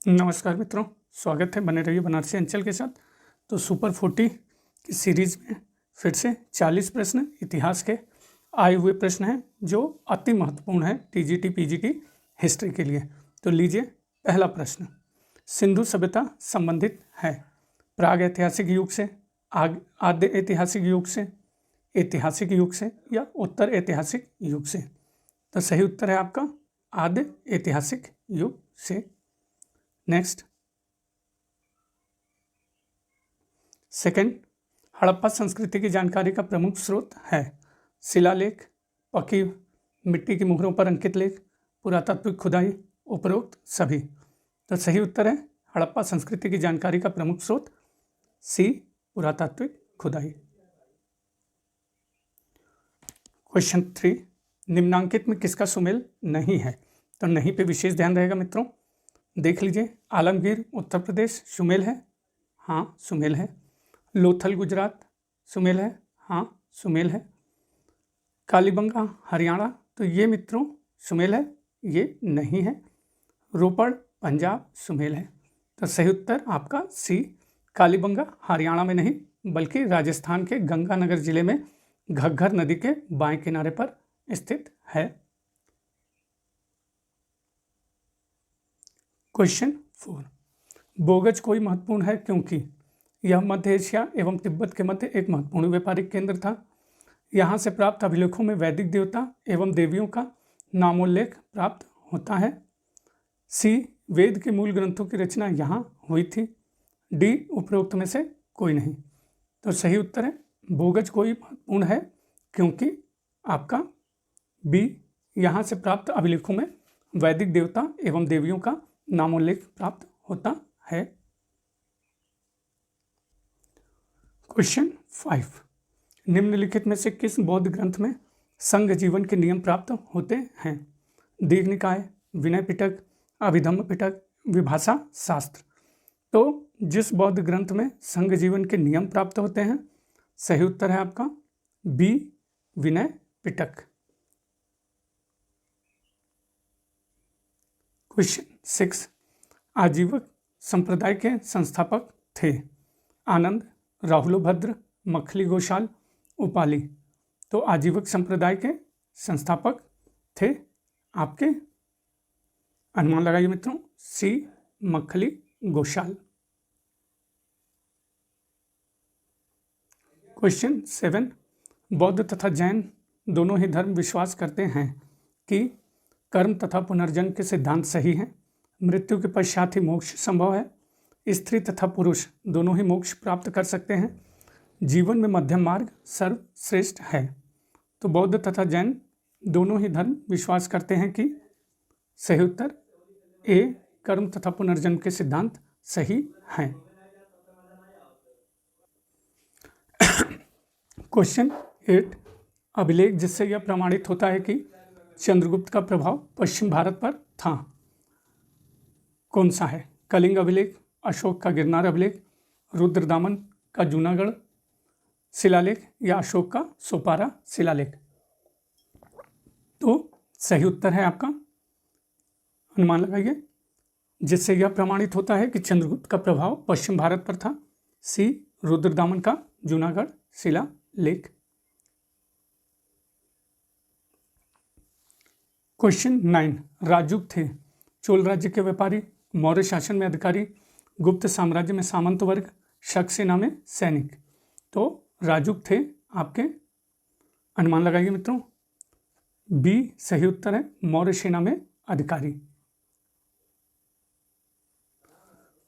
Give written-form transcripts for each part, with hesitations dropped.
नमस्कार मित्रों, स्वागत है। बने रहिए बनारसी अंचल के साथ। तो सुपर 40 की सीरीज में फिर से 40 प्रश्न इतिहास के आए हुए प्रश्न हैं जो अति महत्वपूर्ण है टीजीटी पीजीटी हिस्ट्री के लिए। तो लीजिए पहला प्रश्न, सिंधु सभ्यता संबंधित है प्राग ऐतिहासिक युग से, आद्य ऐतिहासिक युग से या उत्तर ऐतिहासिक युग से। तो सही उत्तर है आपका आद्य ऐतिहासिक युग से। नेक्स्ट, सेकंड, हड़प्पा संस्कृति की जानकारी का प्रमुख स्रोत है शिलालेख, पकी मिट्टी की मुहरों पर अंकित लेख, पुरातात्विक खुदाई, उपरोक्त सभी। तो सही उत्तर है हड़प्पा संस्कृति की जानकारी का प्रमुख स्रोत सी, पुरातात्विक खुदाई। क्वेश्चन 3, निम्नांकित में किसका सुमेल नहीं है। तो नहीं पे विशेष ध्यान रहेगा मित्रों। देख लीजिए, आलमगीर उत्तर प्रदेश सुमेल है, हाँ सुमेल है। लोथल गुजरात सुमेल है, हाँ सुमेल है। कालीबंगा हरियाणा, तो ये मित्रों सुमेल है, ये नहीं है। रोपड़ पंजाब सुमेल है। तो सही उत्तर आपका सी, कालीबंगा हरियाणा में नहीं बल्कि राजस्थान के गंगानगर जिले में घग्गर नदी के बाएं किनारे पर स्थित है। क्वेश्चन 4, बोगज कोई महत्वपूर्ण है क्योंकि यह मध्य एशिया एवं तिब्बत के मध्य एक महत्वपूर्ण व्यापारिक केंद्र था। यहाँ से प्राप्त अभिलेखों में वैदिक देवता एवं देवियों का नामोल्लेख प्राप्त होता है। सी, वेद के मूल ग्रंथों की रचना यहाँ हुई थी। डी, उपरोक्त में से कोई नहीं। तो सही उत्तर है बोगज कोई महत्वपूर्ण है क्योंकि आपका बी, यहाँ से प्राप्त अभिलेखों में वैदिक देवता एवं देवियों का नामोल्लेख प्राप्त होता है। क्वेश्चन 5, निम्नलिखित में से किस बौद्ध ग्रंथ में संघ जीवन के नियम प्राप्त होते हैं। दीर्घ निकाय, विनय पिटक, अभिधम्म पिटक, विभाषा शास्त्र। तो जिस बौद्ध ग्रंथ में संघ जीवन के नियम प्राप्त होते हैं, सही उत्तर है आपका बी, विनय पिटक। क्वेश्चन 6, आजीवक संप्रदाय के संस्थापक थे आनंद, राहुलोभद्र, मखली गोशाल, उपाली। तो आजीवक संप्रदाय के संस्थापक थे आपके, अनुमान लगाइए मित्रों, सी, मखली गोशाल। क्वेश्चन 7, बौद्ध तथा जैन दोनों ही धर्म विश्वास करते हैं कि कर्म तथा पुनर्जन्म के सिद्धांत सही हैं, मृत्यु के पश्चात ही मोक्ष संभव है, स्त्री तथा पुरुष दोनों ही मोक्ष प्राप्त कर सकते हैं, जीवन में मध्यम मार्ग सर्वश्रेष्ठ है। तो बौद्ध तथा जैन दोनों ही धर्म विश्वास करते हैं कि सही उत्तर ए, कर्म तथा पुनर्जन्म के सिद्धांत सही हैं। क्वेश्चन 8, अभिलेख जिससे यह प्रमाणित होता है कि चंद्रगुप्त का प्रभाव पश्चिम भारत पर था, कौन सा है। कलिंग अभिलेख, अशोक का गिरनार अभिलेख, रुद्रदामन का जूनागढ़ शिलालेख या अशोक का सोपारा शिलालेख। तो सही उत्तर है आपका, अनुमान लगाइए, जिससे यह प्रमाणित होता है कि चंद्रगुप्त का प्रभाव पश्चिम भारत पर था, सी, रुद्रदामन का जूनागढ़ शिलालेख। क्वेश्चन 9, राजूक थे चोल राज्य के व्यापारी, मौर्य शासन में अधिकारी, गुप्त साम्राज्य में सामंत वर्ग, शक सेना में सैनिक। तो राजूक थे आपके, अनुमान लगाइए मित्रों, बी सही उत्तर है, मौर्य सेना में अधिकारी।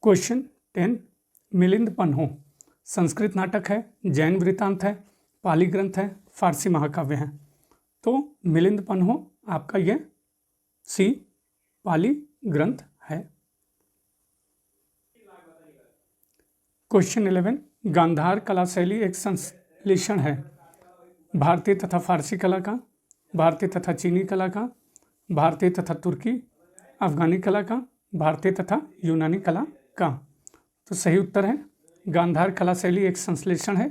क्वेश्चन 10, मिलिंद पन्हो संस्कृत नाटक है, जैन वृत्तांत है, पाली ग्रंथ है, फारसी महाकाव्य है। तो मिलिंद पन्हो आपका यह सी, पाली ग्रंथ है। क्वेश्चन 11, गांधार कला शैली एक संश्लेषण है भारतीय तथा फारसी कला का, भारतीय तथा चीनी कला का, भारतीय तथा तुर्की अफगानी कला का, भारतीय तथा यूनानी कला का। तो सही उत्तर है गांधार कला शैली एक संश्लेषण है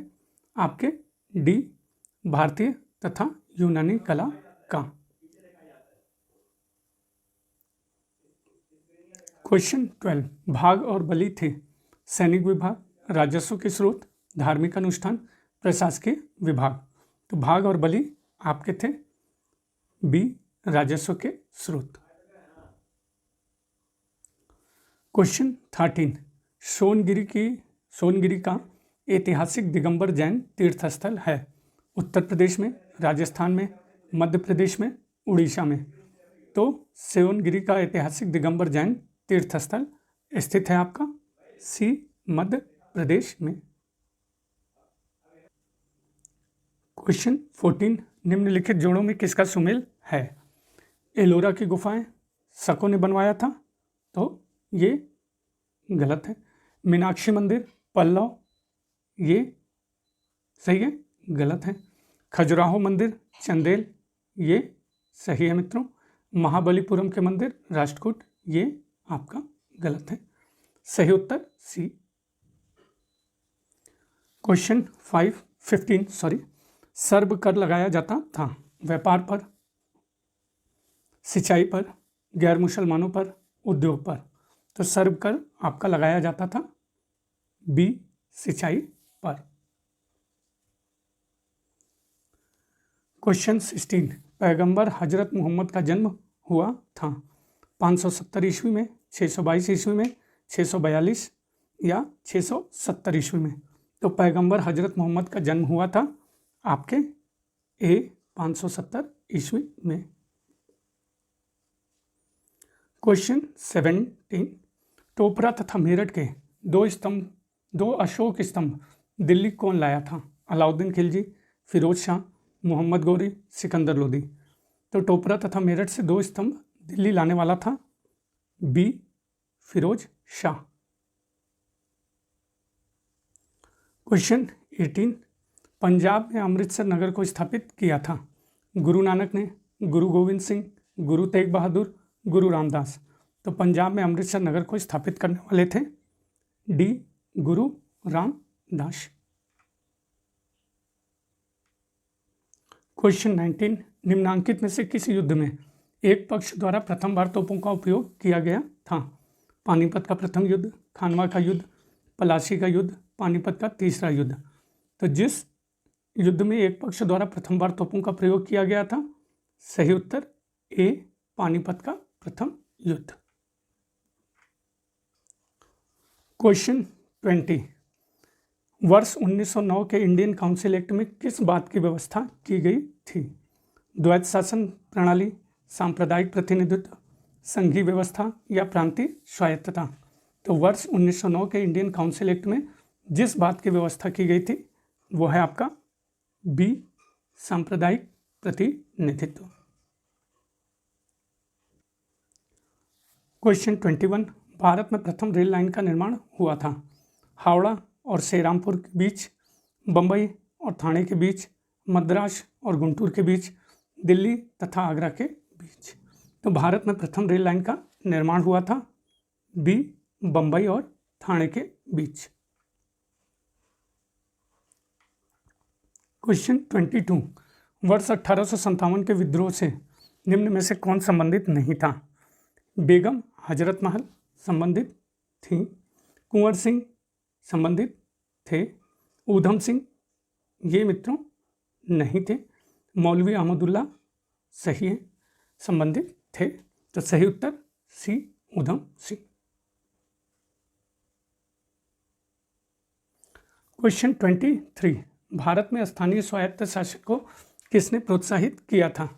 आपके, डी, भारतीय तथा यूनानी कला का। क्वेश्चन 12, भाग और बलि थे सैनिक विभाग, राजस्व के स्रोत, धार्मिक अनुष्ठान, प्रशासकीय विभाग। तो भाग और बलि आपके थे बी, राजस्व के स्रोत। क्वेश्चन 13, सोनगिरी का ऐतिहासिक दिगंबर जैन तीर्थ स्थल है उत्तर प्रदेश में, राजस्थान में, मध्य प्रदेश में, उड़ीसा में। तो सोनगिरी का ऐतिहासिक दिगंबर जैन तीर्थ स्थल स्थित है आपका सी, मध्य प्रदेश में। क्वेश्चन 14, निम्नलिखित जोड़ों में किसका सुमेल है? एलोरा की गुफाएं शकों ने बनवाया था, तो ये गलत है। मीनाक्षी मंदिर पल्लव, ये सही है, गलत है। खजुराहो मंदिर चंदेल, ये सही है मित्रों। महाबलीपुरम के मंदिर राष्ट्रकूट, ये आपका गलत है। सही उत्तर सी। क्वेश्चन 15 सर्व कर लगाया जाता था व्यापार पर, सिंचाई पर, गैर मुसलमानों पर, उद्योग पर। तो सर्व कर आपका लगाया जाता था बी, सिंचाई पर। क्वेश्चन 16, पैगंबर हजरत मोहम्मद का जन्म हुआ था 570 ईस्वी में, 622 ईस्वी में, 642 या 670 ईस्वी में। तो पैगंबर हजरत मोहम्मद का जन्म हुआ था आपके ए, 570 ईस्वी में। क्वेश्चन 17, टोपरा तथा मेरठ के दो अशोक स्तंभ दिल्ली कौन लाया था? अलाउद्दीन खिलजी, फिरोज शाह, मोहम्मद गौरी, सिकंदर लोदी। तो टोपरा तथा मेरठ से 2 स्तंभ दिल्ली लाने वाला था बी, फिरोज शाह। क्वेश्चन 18, पंजाब में अमृतसर नगर को स्थापित किया था गुरु नानक ने, गुरु गोविंद सिंह, गुरु तेग बहादुर, गुरु रामदास। तो पंजाब में अमृतसर नगर को स्थापित करने वाले थे डी, गुरु रामदास। क्वेश्चन 19, निम्नांकित में से किस युद्ध में एक पक्ष द्वारा प्रथम बार तोपों का उपयोग किया गया था? पानीपत का प्रथम युद्ध, खानवा का युद्ध, पलासी का युद्ध, पानीपत का तीसरा युद्ध। तो जिस युद्ध में एक पक्ष द्वारा प्रथम बार तोपों का प्रयोग किया गया था, सही उत्तर ए, पानीपत का प्रथम युद्ध। क्वेश्चन 20, वर्ष 1909 के इंडियन काउंसिल एक्ट में किस बात की व्यवस्था की गई थी? द्वैत शासन प्रणाली, सांप्रदायिक प्रतिनिधित्व, संघीय व्यवस्था या प्रांतीय स्वायत्तता। तो वर्ष 1909 के इंडियन काउंसिल एक्ट में जिस बात की व्यवस्था की गई थी वो है आपका बी, सांप्रदायिक प्रतिनिधित्व। क्वेश्चन 21, भारत में प्रथम रेल लाइन का निर्माण हुआ था हावड़ा और श्रीरामपुर के बीच, बम्बई और ठाणे के बीच, मद्रास और गुंटूर के बीच, दिल्ली तथा आगरा के बीच। तो भारत में प्रथम रेल लाइन का निर्माण हुआ था बी, बम्बई और ठाणे के बीच। क्वेश्चन 22, वर्ष 1857 के विद्रोह से निम्न में से कौन संबंधित नहीं था? बेगम हजरत महल संबंधित थी, कुंवर सिंह संबंधित थे, ऊधम सिंह ये मित्रों नहीं थे, मौलवी अहमदुल्ला सही है, संबंधित थे। तो सही उत्तर सी, ऊधम सिंह। क्वेश्चन 23, भारत में स्थानीय स्वायत्त शासन को किसने प्रोत्साहित किया था?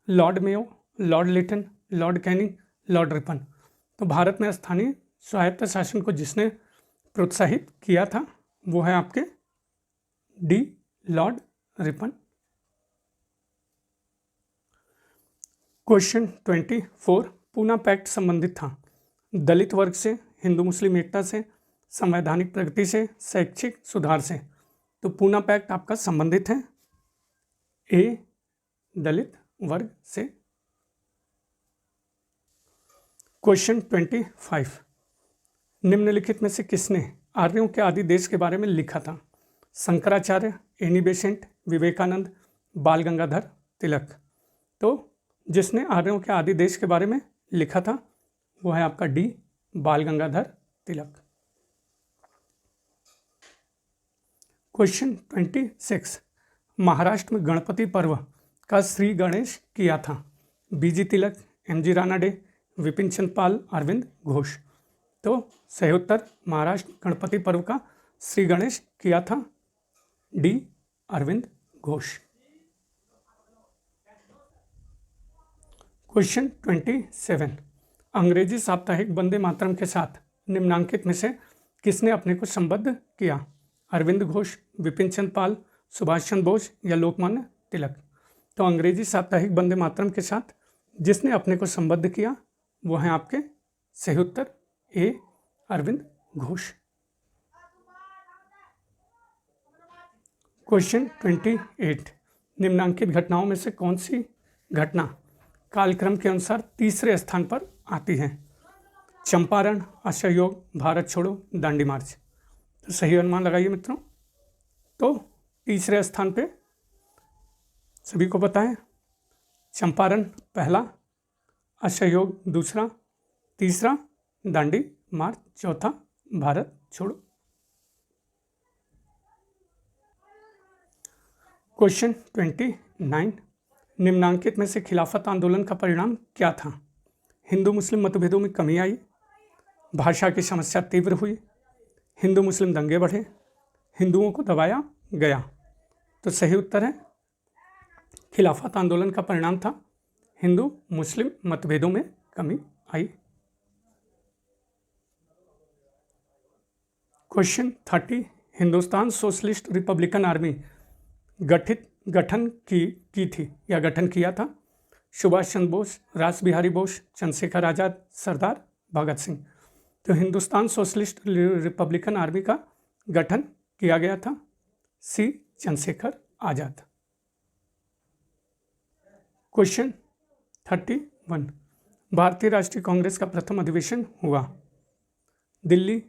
Lord Mayo, Lord Lytton, Lord Canning, Lord Ripon. तो भारत में स्थानीय स्वायत्त शासन को जिसने प्रोत्साहित किया था वो है आपके D, Lord Ripon. Question 24, Poona pact संबंधित था दलित वर्ग से, हिंदू मुस्लिम एकता से, संवैधानिक प्रगति से, शैक्षिक सुधार से। तो पूना पैक्ट आपका संबंधित है ए, दलित वर्ग से। क्वेश्चन 25, निम्नलिखित में से किसने आर्यों के आदि देश के बारे में लिखा था? शंकराचार्य, एनी बेसेंट, विवेकानंद, बाल गंगाधर तिलक। तो जिसने आर्यों के आदि देश के बारे में लिखा था वो है आपका डी, बाल गंगाधर तिलक। क्वेश्चन 26, महाराष्ट्र में गणपति पर्व का श्री गणेश किया था? बीजी तिलक, एमजी रानाडे, विपिन चंद्र पाल, अरविंद घोष। तो सही उत्तर महाराष्ट्र गणपति पर्व का श्री गणेश किया था डी अरविंद घोष। क्वेश्चन 27, अंग्रेजी साप्ताहिक वंदे मातरम के साथ निम्नांकित में से किसने अपने को संबद्ध किया? अरविंद घोष, विपिन चंद्र पाल, सुभाष चंद्र बोस या लोकमान्य तिलक। तो अंग्रेजी साप्ताहिक वंदे मातरम के साथ जिसने अपने को संबद्ध किया वो है आपके सही उत्तर ए अरविंद घोष। क्वेश्चन 28, निम्नांकित घटनाओं में से कौन सी घटना कालक्रम के अनुसार तीसरे स्थान पर आती है? चंपारण, असहयोग, भारत छोड़ो, दांडी मार्च। तो सही अनुमान लगाइए मित्रों। तो तीसरे स्थान पे सभी को पता है, चंपारण पहला, असहयोग दूसरा, तीसरा दांडी मार्च, चौथा भारत छोड़ो। क्वेश्चन 29, निम्नांकित में से खिलाफत आंदोलन का परिणाम क्या था? हिंदू मुस्लिम मतभेदों में कमी आई, भाषा की समस्या तीव्र हुई, हिंदू मुस्लिम दंगे बढ़े, हिंदुओं को दबाया गया। तो सही उत्तर है खिलाफत आंदोलन का परिणाम था हिंदू मुस्लिम मतभेदों में कमी आई। Question 30, Hindustan socialist republican army गठन की थी या गठन किया था? सुभाष चंद्र बोस, रास बिहारी बोस, चंद्रशेखर आज़ाद, सरदार भगत सिंह। तो हिंदुस्तान सोशलिस्ट रिपब्लिकन आर्मी का गठन किया गया था सी चंद्रशेखर आज़ाद। क्वेश्चन 31, भारतीय राष्ट्रीय कांग्रेस का प्रथम अधिवेशन हुआ? दिल्ली,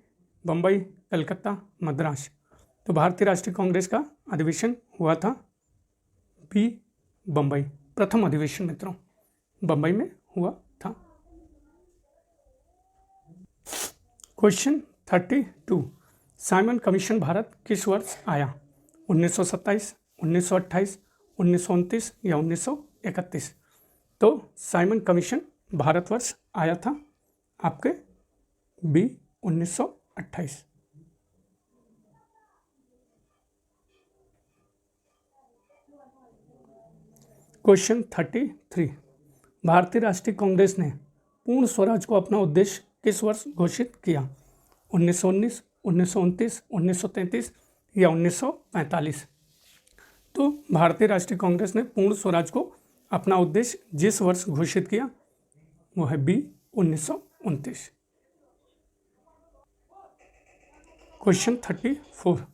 बम्बई, कलकत्ता, मद्रास। तो भारतीय राष्ट्रीय कांग्रेस का अधिवेशन हुआ था बी बम्बई। प्रथम अधिवेशन मित्रों बम्बई में हुआ था। क्वेश्चन 32, साइमन कमीशन भारत किस वर्ष आया? 1927, 1928, 1929 या 1931। तो साइमन कमीशन भारतवर्ष आया था आपके बी 1928। क्वेश्चन 33, भारतीय राष्ट्रीय कांग्रेस ने पूर्ण स्वराज को अपना उद्देश्य किस वर्ष घोषित किया? 1919, 1929, 1933 या 1945। तो भारतीय राष्ट्रीय कांग्रेस ने पूर्ण स्वराज को अपना उद्देश्य जिस वर्ष घोषित किया वो है बी 1929। क्वेश्चन 34,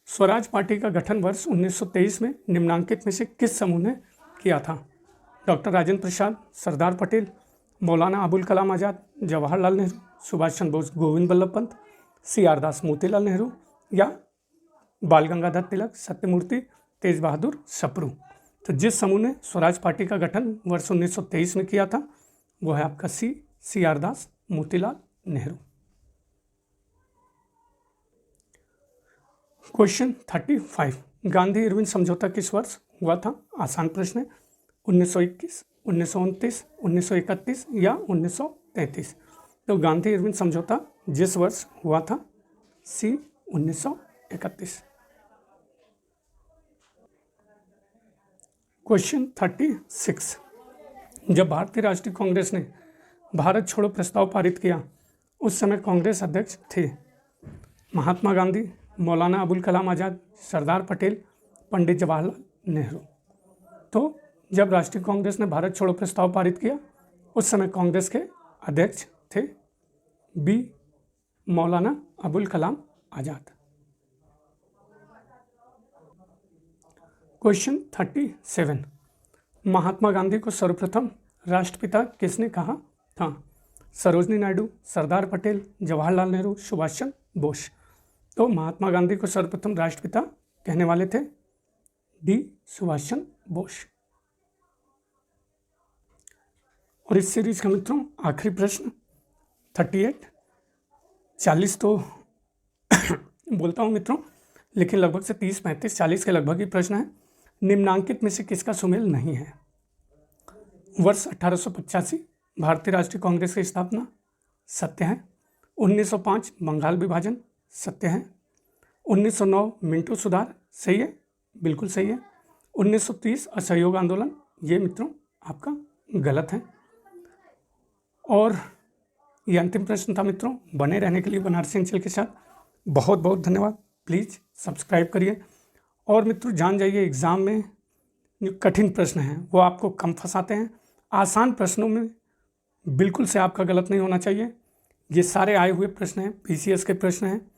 स्वराज पार्टी का गठन वर्ष 1923 में निम्नांकित में से किस समूह ने किया था? डॉक्टर राजेंद्र प्रसाद, सरदार पटेल, मौलाना अबुल कलाम आज़ाद, जवाहरलाल नेहरू, सुभाष चंद्र बोस, गोविंद वल्लभ पंत, CR दास, मोतीलाल नेहरू या बाल गंगाधर तिलक, सत्यमूर्ति, तेज बहादुर सप्रू। तो जिस समूह ने स्वराज पार्टी का गठन वर्ष 1923 में किया था वो है आपका CR दास, मोतीलाल नेहरू। क्वेश्चन 35, गांधी इरविन समझौता किस वर्ष हुआ था? आसान प्रश्न है। 1921, 1929, 1931 या 1933। तो गांधी इरविन समझौता जिस वर्ष हुआ था सी 1931। क्वेश्चन 36, जब भारतीय राष्ट्रीय कांग्रेस ने भारत छोड़ो प्रस्ताव पारित किया उस समय कांग्रेस अध्यक्ष थे महात्मा गांधी, मौलाना अबुल कलाम आज़ाद, सरदार पटेल, पंडित जवाहरलाल नेहरू। तो जब राष्ट्रीय कांग्रेस ने भारत छोड़ो प्रस्ताव पारित किया उस समय कांग्रेस के अध्यक्ष थे बी मौलाना अबुल कलाम आज़ाद। क्वेश्चन 37, महात्मा गांधी को सर्वप्रथम राष्ट्रपिता किसने कहा था? सरोजनी नायडू, सरदार पटेल, जवाहरलाल नेहरू, सुभाष चंद्र बोस। तो महात्मा गांधी को सर्वप्रथम राष्ट्रपिता कहने वाले थे डी सुभाष चंद्र बोस। और इस सीरीज का मित्रों आखिरी प्रश्न 38, 40 तो बोलता हूँ मित्रों, लेकिन लगभग से 30, 35, 40 के लगभग ही प्रश्न है। निम्नांकित में से किसका सुमेल नहीं है? वर्ष 1885 भारतीय राष्ट्रीय कांग्रेस की स्थापना, सत्य है। 1905 बंगाल विभाजन, सत्य है। 1909 मिंटो सुधार, सही है, बिल्कुल सही है। 1930 असहयोग आंदोलन, ये मित्रों आपका गलत है। और ये अंतिम प्रश्न था मित्रों। बने रहने के लिए बनारसी अंचल के साथ बहुत बहुत धन्यवाद। प्लीज़ सब्सक्राइब करिए। और मित्रों जान जाइए, एग्ज़ाम में जो कठिन प्रश्न हैं वो आपको कम फंसाते हैं। आसान प्रश्नों में बिल्कुल से आपका गलत नहीं होना चाहिए। ये सारे आए हुए प्रश्न हैं, पीसीएस के प्रश्न हैं।